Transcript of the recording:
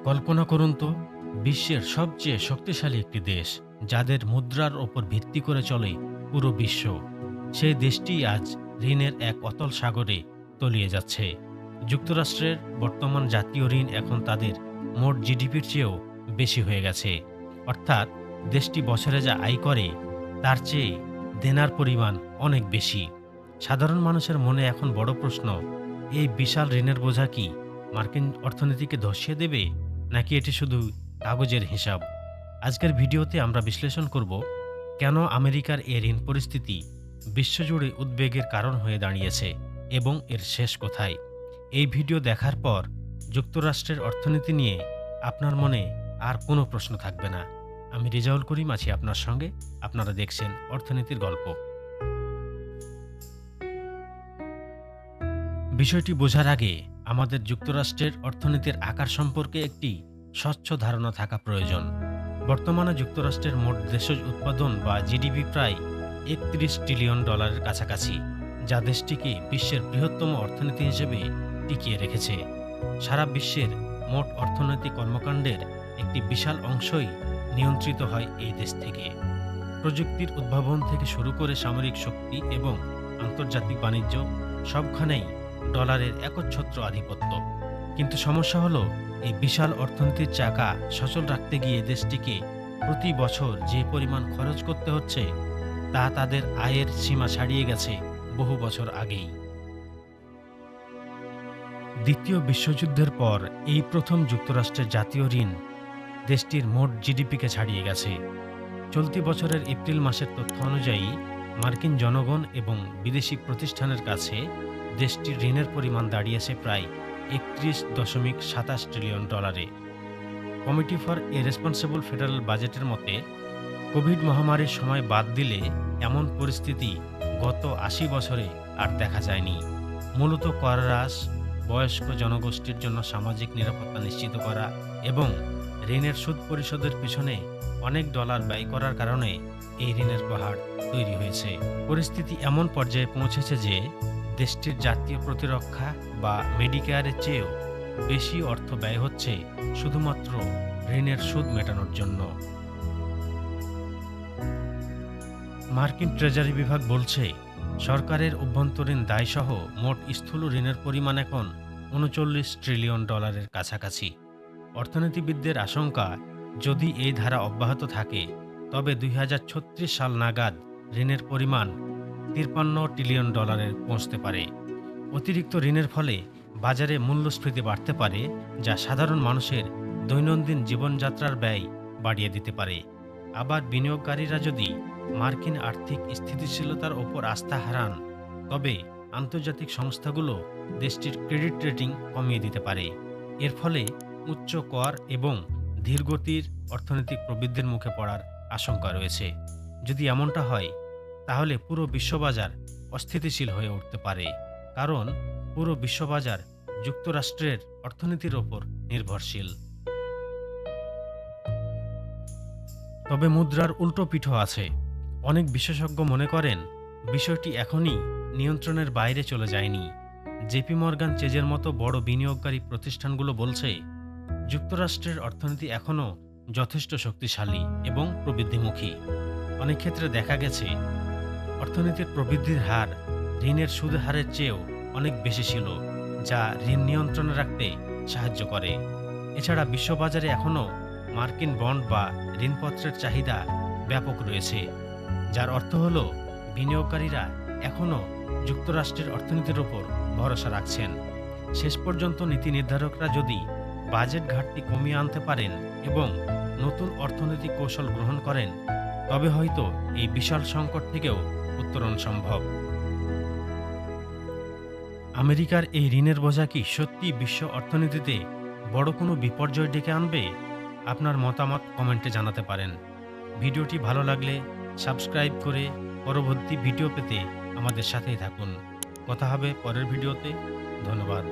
কল্পনা করুন তো, বিশ্বের সবচেয়ে শক্তিশালী একটি দেশ, যাদের মুদ্রার ওপর ভিত্তি করে চলে পুরো বিশ্ব, সেই দেশটি আজ ঋণের এক অতল সাগরে তলিয়ে যাচ্ছে। যুক্তরাষ্ট্রের বর্তমান জাতীয় ঋণ এখন তাদের মোট জিডিপির চেয়েও বেশি হয়ে গেছে। অর্থাৎ দেশটি বছরে যা আয় করে তার চেয়ে দেনার পরিমাণ অনেক বেশি। সাধারণ মানুষের মনে এখন বড় প্রশ্ন, এই বিশাল ঋণের বোঝা কি মার্কিন অর্থনীতিকে ধসিয়ে দেবে, নাকি এটি শুধু কাগজের হিসাব? আজকের ভিডিওতে আমরা বিশ্লেষণ করব কেন আমেরিকার এই ঋণ পরিস্থিতি বিশ্বজুড়ে উদ্বেগের কারণ হয়ে দাঁড়িয়েছে এবং এর শেষ কোথায়। এই ভিডিও দেখার পর যুক্তরাষ্ট্রের অর্থনীতি নিয়ে আপনার মনে আর কোনো প্রশ্ন থাকবে না। আমি রেজাউল করিম আছি আপনার সঙ্গে। আপনারা দেখছেন অর্থনীতির গল্প। বিষয়টি বোঝার আগে আমাদের যুক্তরাষ্ট্রের অর্থনীতির আকার সম্পর্কে একটি স্বচ্ছ ধারণা থাকা প্রয়োজন। বর্তমানে যুক্তরাষ্ট্রের মোট দেশজ উৎপাদন বা জিডিপি প্রায় $31 ট্রিলিয়ন কাছাকাছি, যা দেশটিকে বিশ্বের বৃহত্তম অর্থনীতি হিসেবে টিকিয়ে রেখেছে। সারা বিশ্বের মোট অর্থনৈতিক কর্মকাণ্ডের একটি বিশাল অংশই নিয়ন্ত্রিত হয় এই দেশ থেকে। প্রযুক্তির উদ্ভাবন থেকে শুরু করে সামরিক শক্তি এবং আন্তর্জাতিক বাণিজ্য, সবখানেই ডলারের একচ্ছত্র আধিপত্য। কিন্তু সমস্যা হলো, এই বিশাল অর্থনীতির চাকা সচল রাখতে গিয়ে দেশটিকে প্রতি বছর যে পরিমাণ খরচ করতে হচ্ছে তা তাদের আয়ের সীমা ছাড়িয়ে গেছে বহু বছর আগেই। দ্বিতীয় বিশ্বযুদ্ধের পর এই প্রথম যুক্তরাষ্ট্রের জাতীয় ঋণ দেশটির মোট জিডিপিকে ছাড়িয়ে গেছে। চলতি বছরের এপ্রিল মাসের তথ্য অনুযায়ী মার্কিন জনগণ এবং বিদেশি প্রতিষ্ঠানের কাছে দেশটির ঋণের পরিমাণ দাঁড়িয়েছে প্রায় $31.27 trillion. Committee for a responsible federal বাজেটের মতে, কোভিড মহামারীর সময় বাদ দিলে এমন পরিস্থিতি গত ৮০ বছরে আর দেখা যায়নি। মূলত কর হ্রাস, বয়স্ক জনগোষ্ঠীর জন্য সামাজিক নিরাপত্তা নিশ্চিত করা এবং ঋণের সুদ পরিশোধের পিছনে অনেক ডলার ব্যয় করার কারণে এই ঋণের পাহাড় তৈরি হয়েছে। পরিস্থিতি এমন পর্যায়ে পৌঁছেছে যে দেশটির জাতীয় প্রতিরক্ষা বা মেডিকেয়ারের চেয়েও বেশি অর্থ ব্যয় হচ্ছে শুধুমাত্র ঋণের সুদ মেটানোর জন্য। মার্কিন ট্রেজারি বিভাগ বলছে, সরকারের অভ্যন্তরীণ দায়সহ মোট স্থূল ঋণের পরিমাণ এখন $39 ট্রিলিয়ন কাছাকাছি। অর্থনীতিবিদদের আশঙ্কা, যদি এই ধারা অব্যাহত থাকে তবে 2036 সাল নাগাদ ঋণের পরিমাণ $53 ট্রিলিয়ন পৌঁছতে পারে। অতিরিক্ত ঋণের ফলে বাজারে মূল্যস্ফীতি বাড়তে পারে, যা সাধারণ মানুষের দৈনন্দিন জীবনযাত্রার ব্যয় বাড়িয়ে দিতে পারে। আবার বিনিয়োগকারীরা যদি মার্কিন আর্থিক স্থিতিশীলতার ওপর আস্থা হারান, তবে আন্তর্জাতিক সংস্থাগুলো দেশটির ক্রেডিট রেটিং কমিয়ে দিতে পারে। এর ফলে উচ্চ কর এবং ধীরগতির অর্থনৈতিক প্রবৃদ্ধির মুখে পড়ার আশঙ্কা রয়েছে। যদি এমনটা হয়, তাহলে পুরো বিশ্ববাজার অস্থিতিশীল হয়ে উঠতে পারে, কারণ পুরো বিশ্ববাজার যুক্তরাষ্ট্রের অর্থনীতির ওপর নির্ভরশীল। তবে মুদ্রার উল্টো পিঠও আছে। অনেক বিশেষজ্ঞ মনে করেন বিষয়টি এখনই নিয়ন্ত্রণের বাইরে চলে যায়নি। জেপি মর্গান চেজের মতো বড় বিনিয়োগকারী প্রতিষ্ঠানগুলো বলছে, যুক্তরাষ্ট্রের অর্থনীতি এখনও যথেষ্ট শক্তিশালী এবং প্রবৃদ্ধিমুখী। অনেক ক্ষেত্রে দেখা গেছে অর্থনীতির প্রবৃদ্ধির হার ঋণের সুদ হারের চেয়েও অনেক বেশি ছিল, যা ঋণ নিয়ন্ত্রণে রাখতে সাহায্য করে। এছাড়া বিশ্ববাজারে এখনও মার্কিন বন্ড বা ঋণপত্রের চাহিদা ব্যাপক রয়েছে, যার অর্থ হল বিনিয়োগকারীরা এখনও যুক্তরাষ্ট্রের অর্থনীতির ওপর ভরসা রাখছেন। শেষ পর্যন্ত নীতি নির্ধারকরা যদি বাজেট ঘাটতি কমিয়ে আনতে পারেন এবং নতুন অর্থনৈতিক কৌশল গ্রহণ করেন, তবে হয়তো এই বিশাল সংকট থেকেও উত্তরণ সম্ভব। আমেরিকার এই ঋণের বোঝা কি সত্যি বিশ্ব অর্থনীতিতে বড় কোনো বিপর্যয় ডেকে আনবে? আপনার মতামত কমেন্টে জানাতে পারেন। ভিডিওটি ভালো লাগলে সাবস্ক্রাইব করে পরবর্তী ভিডিও পেতে আমাদের সাথেই থাকুন। কথা হবে পরের ভিডিওতে। ধন্যবাদ।